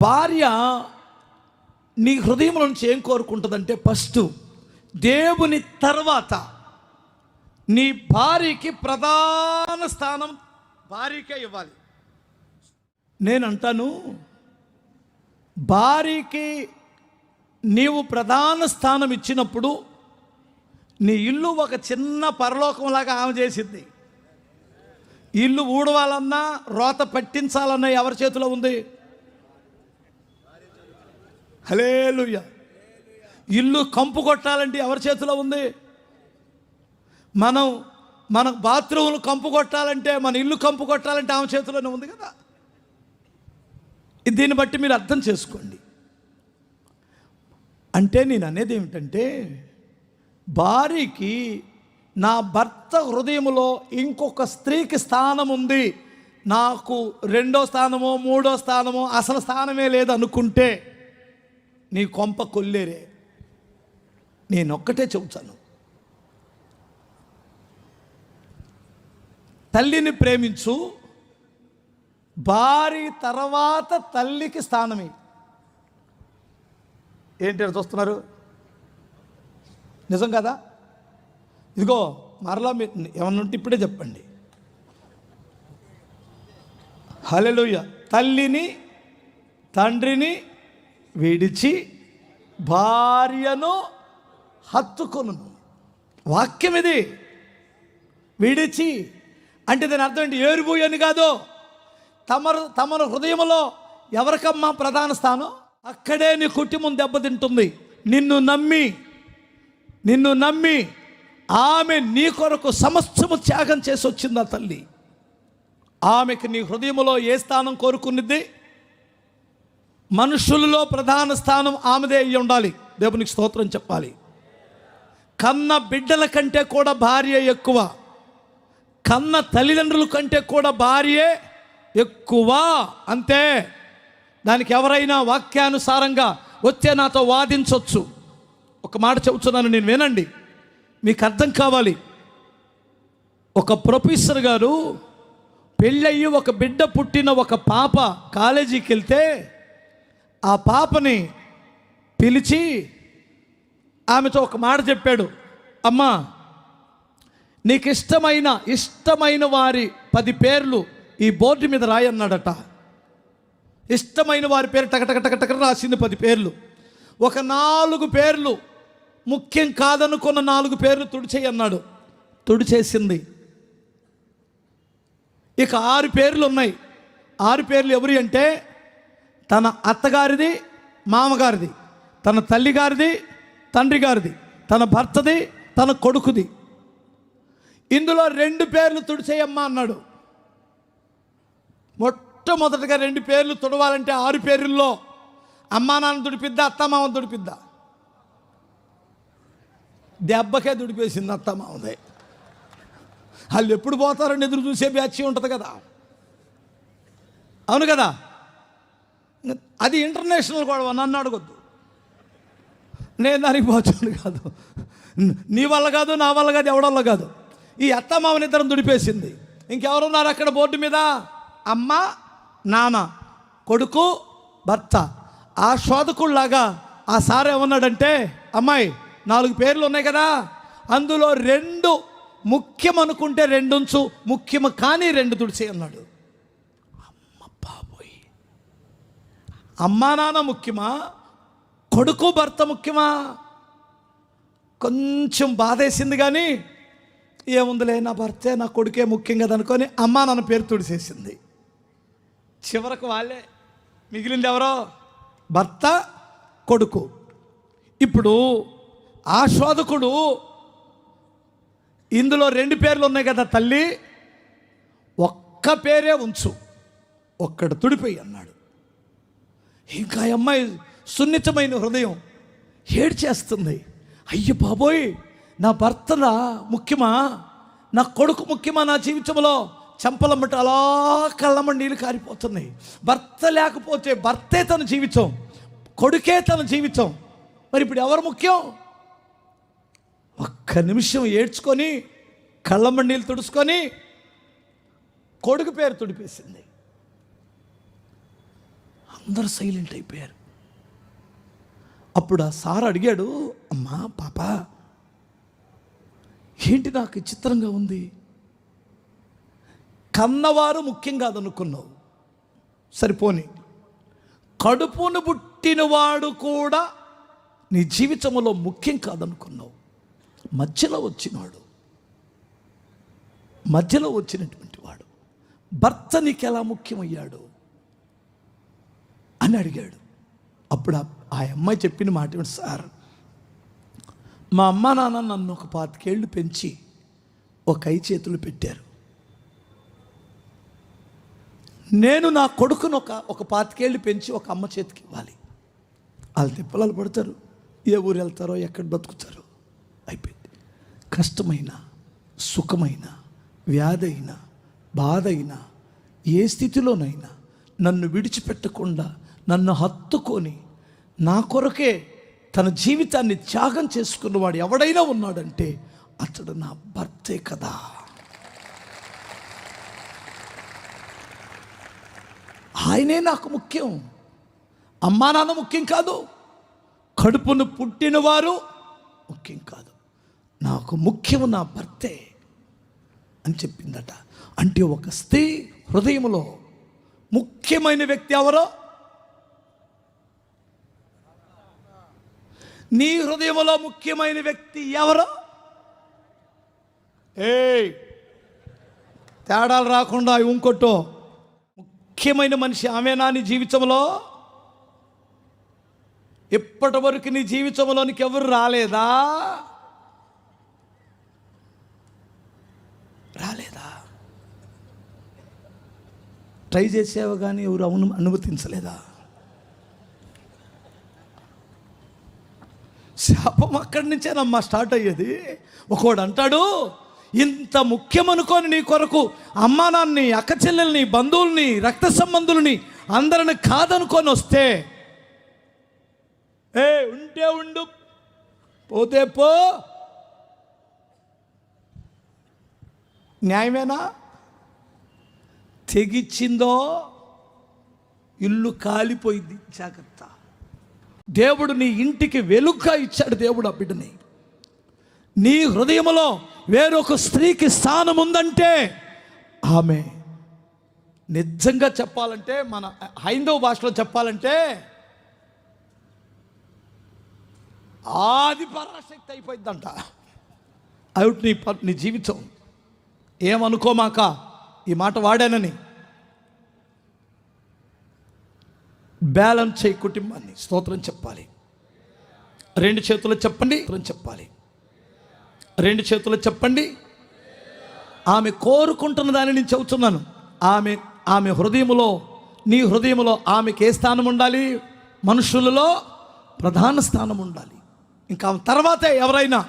భార్య నీ హృదయంలో నుంచి ఏం కోరుకుంటుందంటే, ఫస్ట్ దేవుని తర్వాత నీ భార్యకి ప్రధాన స్థానం భార్యకే ఇవ్వాలి. నేనంటాను, భార్యకి నీవు ప్రధాన స్థానం ఇచ్చినప్పుడు నీ ఇల్లు ఒక చిన్న పరలోకంలాగా ఆమె చేసింది. ఇల్లు ఊడవాలన్నా రోత పట్టించాలన్నా ఎవరి చేతిలో ఉంది? హల్లెలూయా. ఇల్లు కంపు కొట్టాలంటే ఎవరి చేతిలో ఉంది? మన బాత్రూములు కంపు కొట్టాలంటే, మన ఇల్లు కంపు కొట్టాలంటే ఆమె చేతిలోనే ఉంది కదా. దీన్ని బట్టి మీరు అర్థం చేసుకోండి. అంటే నేను అనేది ఏమిటంటే, భార్యకి నా భర్త హృదయంలో ఇంకొక స్త్రీకి స్థానం ఉంది, నాకు రెండో స్థానమో మూడో స్థానమో అసలు స్థానమే లేదు అనుకుంటే నీ కొంప కొల్లేరే. నేనొక్కటే చెబుతాను, తల్లిని ప్రేమించు, భార్య తర్వాత తల్లికి స్థానమే. ఏంటి చూస్తున్నారు? నిజం కదా? ఇదిగో మరలా మీరు ఏమన్నా ఉంటే ఇప్పుడే చెప్పండి. హల్లెలూయా. తల్లిని తండ్రిని విడిచి భార్యను హత్తుకొను. వాక్యం ఇది. విడిచి అంటే దాని అర్థం ఏంటి? ఏరుబోయి అని కాదు. తమరు హృదయంలో ఎవరికమ్మా ప్రధాన స్థానం, అక్కడే నీ కుటుంబం దెబ్బతింటుంది. నిన్ను నమ్మి ఆమె నీ కొరకు సమస్తము త్యాగం చేసి వచ్చింది ఆ తల్లి. ఆమెకి నీ హృదయంలో ఏ స్థానం కోరుకున్నది? మనుషులలో ప్రధాన స్థానం ఆమెదే అయ్యి ఉండాలి. దేవునికి స్తోత్రం చెప్పాలి. కన్న బిడ్డల కంటే కూడా భార్య ఎక్కువ, కన్న తల్లిదండ్రుల కంటే కూడా భార్యే ఎక్కువ. అంతే. దానికి ఎవరైనా వాక్యానుసారంగా వచ్చే నాతో వాదించవచ్చు. ఒక మాట చెబుతున్నాను, నేను వినండి, మీకు అర్థం కావాలి. ఒక ప్రొఫెసర్ గారు పెళ్ళయ్యి ఒక బిడ్డ పుట్టిన ఒక పాప కాలేజీకి వెళ్తే ఆ పాపని పిలిచి ఆమెతో ఒక మాట చెప్పాడు. అమ్మా, నీకు ఇష్టమైన వారి 10 పేర్లు ఈ బోర్డు మీద రాయన్నాడట. ఇష్టమైన వారి పేరు టకటక రాసింది 10 పేర్లు. ఒక 4 పేర్లు, ముఖ్యం కాదనుకున్న 4 పేర్లు తుడిచేయన్నాడు. తుడిచేసింది. ఇక 6 పేర్లు ఉన్నాయి. 6 పేర్లు ఎవరి అంటే, తన అత్తగారిది, మామగారిది, తన తల్లిగారిది, తండ్రి గారిది, తన భర్తది, తన కొడుకుది. ఇందులో 2 పేర్లు తుడిచేయమ్మా అన్నాడు. మొట్టమొదటిగా 2 పేర్లు తుడవాలంటే 6 పేర్లలో అమ్మా నాన్న తుడిపిద్దా, అత్తమామ తుడిపిద్దా? దెబ్బకే తుడిపేసింది అత్తమామదే. వాళ్ళు ఎప్పుడు పోతారని ఎదురు చూసే బ్యాచ్ ఉంటుంది కదా. అవును కదా? అది ఇంటర్నేషనల్ గొడవ, నన్ను అడగొద్దు. నేను దానికి పోతాను కాదు. నీ వల్ల కాదు, నా వల్ల కాదు, ఎవడల్ల కాదు. ఈ అత్తమామని ఇద్దరం తుడిపేసింది. ఇంకెవరున్నారు అక్కడ బోర్డు మీద? అమ్మ, నాన్న, కొడుకు, భర్త. ఆ శోధకుల్లాగా ఆ సార్ ఏమన్నాడంటే, అమ్మాయి 4 పేర్లు ఉన్నాయి కదా, అందులో 2 ముఖ్యం అనుకుంటే 2 ఉంచు, ముఖ్యం కానీ 2 తుడిచే అన్నాడు. అమ్మ బాబోయ్, అమ్మా నాన్న ముఖ్యమా, కొడుకు భర్త ముఖ్యమా? కొంచెం బాధేసింది, కానీ ఏముందిలే, నా భర్తే నా కొడుకే ముఖ్యం కదా అనుకొని అమ్మా నాన్న పేరు తుడిసేసింది. చివరకు వాళ్ళే మిగిలింది ఎవరో? భర్త, కొడుకు. ఇప్పుడు ఆ శోధకుడు ఇందులో 2 పేర్లు ఉన్నాయి కదా, తల్లి, ఒక్క పేరే ఉంచు, ఒక్కడు తుడిపోయి అన్నాడు. ఇంకా అమ్మాయి సున్నితమైన హృదయం ఏడ్చేస్తుంది. అయ్య బాబోయ్, నా భర్తనా ముఖ్యమా, నా కొడుకు ముఖ్యమా నా జీవితంలో? చెంపలమ్మట అలా కళ్ళమ్మ నీళ్ళు కారిపోతున్నాయి. భర్త లేకపోతే భర్తే తన జీవితం, కొడుకే తన జీవితం. మరి ఇప్పుడు ఎవరు ముఖ్యం? ఒక్క నిమిషం ఏడ్చుకొని కళ్ళమ్మ నీళ్ళు తుడుచుకొని కొడుకు పేరు తుడిపేసింది. అందరూ సైలెంట్ అయిపోయారు. అప్పుడు ఆ సార్ అడిగాడు, అమ్మా పాప, ఏంటి నాకు చిత్రంగా ఉంది, కన్నవారు ముఖ్యం కాదనుకున్నావు, సరిపోని కడుపును పుట్టినవాడు కూడా నీ జీవితంలో ముఖ్యం కాదనుకున్నావు, మధ్యలో వచ్చినటువంటి వాడు భర్త నీకు ఎలా ముఖ్యమయ్యాడు అని అడిగాడు. అప్పుడు ఆ అమ్మాయి చెప్పిన మాట ఏమిటి, సార్ మా అమ్మ నాన్న నన్ను ఒక 25 ఏళ్ళు పెంచి ఒక ఐ చేతులు పెట్టారు. నేను నా కొడుకును ఒక 25 ఏళ్ళు పెంచి ఒక అమ్మ చేతికి ఇవ్వాలి. వాళ్ళు తిప్పలాలు పడతారు, ఏ ఊరు వెళ్తారో ఎక్కడ బతుకుతారో, అయిపోయింది. కష్టమైన, సుఖమైన, వ్యాధి అయినా, బాధ అయినా, ఏ స్థితిలోనైనా నన్ను విడిచిపెట్టకుండా నన్ను హత్తుకొని నా కొరకే తన జీవితాన్ని త్యాగం చేసుకున్నవాడు ఎవడైనా ఉన్నాడంటే అతడు నా భర్తే కదా. ఆయనే నాకు ముఖ్యం, అమ్మా నాన్న ముఖ్యం కాదు, కడుపును పుట్టినవారు ముఖ్యం కాదు, నాకు ముఖ్యం నా భర్తే అని చెప్పిందట. అంటే ఒక స్త్రీ హృదయంలో ముఖ్యమైన వ్యక్తి ఎవరో, నీ హృదయంలో ముఖ్యమైన వ్యక్తి ఎవరో, తేడాలు రాకుండా ఇంకొట్టో ముఖ్యమైన మనిషి ఆమెనా నీ జీవితంలో? ఇప్పటి వరకు నీ జీవితంలోనికి ఎవరు రాలేదా? ట్రై చేసేవా కానీ ఎవరు అనుమతించలేదా? శాపం అక్కడి నుంచేనమ్మా స్టార్ట్ అయ్యేది. ఒకడు అంటాడు, ఇంత ముఖ్యమనుకొని నీ కొరకు అమ్మా నాన్నని, అక్క చెల్లెల్ని, బంధువుల్ని, రక్త సంబంధుల్ని అందరిని కాదనుకొని వస్తే, ఉంటే ఉండు, పోతే పో, న్యాయమేనా? తెగిచ్చిందో ఇల్లు కాలిపోయింది. జాగ్రత్త. దేవుడు నీ ఇంటికి వెలుగుగా ఇచ్చాడు. దేవుడు ఆ బిడ్డని నీ హృదయంలో వేరొక స్త్రీకి స్థానం ఉందంటే ఆమె నిజంగా చెప్పాలంటే, మన హైందవ భాషలో చెప్పాలంటే ఆది పరాశక్తి అయిపోయిందంట. అవుట్ నీ జీవితం. ఏమనుకోమాక ఈ మాట వాడానని. బ్యాలెన్స్ చేయి కుటుంబాన్ని. స్తోత్రం చెప్పాలి. 2 చేతులు చెప్పండి. చెప్పాలి. 2 చేతులు చెప్పండి. ఆమె కోరుకుంటున్న దాన్ని నేను చెబుతున్నాను. ఆమె హృదయములో, నీ హృదయములో ఆమెకి ఏ స్థానం ఉండాలి? మనుషులలో ప్రధాన స్థానం ఉండాలి. ఇంకా తర్వాతే ఎవరైనా